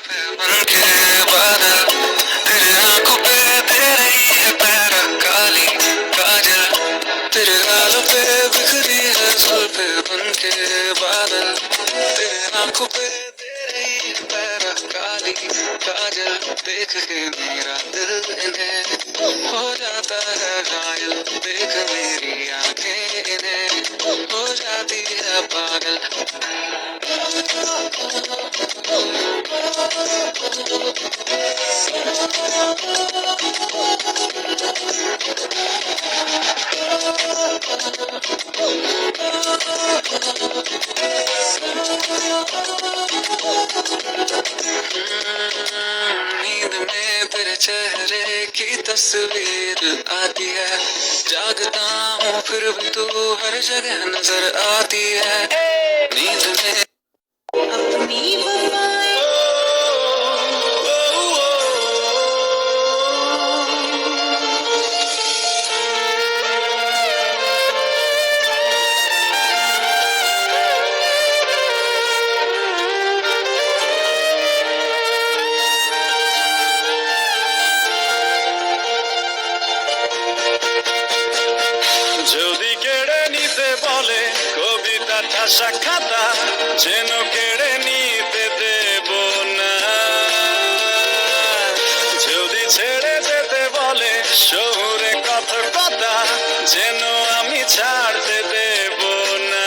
बन के बादल तेरे आंखों पे तेरे ही है पैरा काली काजल तेरे गालों पे बिखरी है जुल्फे बन के बादल तेरे आंखों पे तेरे ही है पैरा काली काजल देख के मेरा दिल इन्हें हो जाता है घायल देख मेरी आंखें इन्हें हो जाती है पागल नींद में तेरे चेहरे की तस्वीर आती है जागता हूँ फिर भी तू हर जगह नजर आती है नींद में अपनी वफाएं যদি কেড়ে নিতে বলে কবিতা ঠাসা খাতা যেন কেড়ে নিতে দেব না যদি ছেড়ে যেতে বলে শহুরে কথকতা যেন আমি ছাড়তে দেব না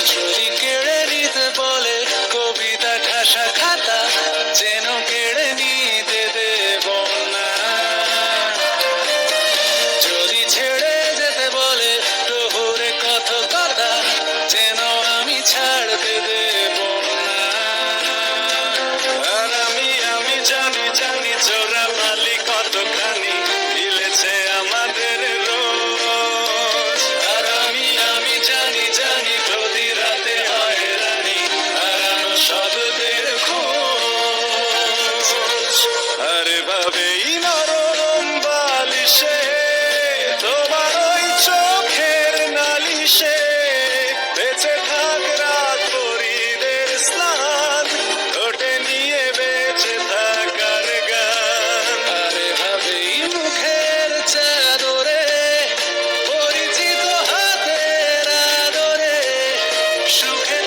যদি কেড়ে নিতে বলে কবিতা ঠাসা খাতা যেন কেড়ে নিতে দেব না যদি ছেড়ে যেতে বলে শহুরে কথকতা যেন আমি ছাড়তে দেব না আর আমি জানি জানি চোরা মালি কতখানি মিলেছে আমাদের রোজ আর আমি জানি জানি যদি রাতে হয় রানী হারানো শব্দের খোঁজ আরে ভাবেই নরম বালিশে তোমার ওই চোখের নালিশে বেঁচে থাক রাত পরিদের স্নান ঠোঁটে নিয়ে বেঁচে থাকার গান আরে ভাবেই মুখের চাদরে পরিচিত হাতের আদরে সুখে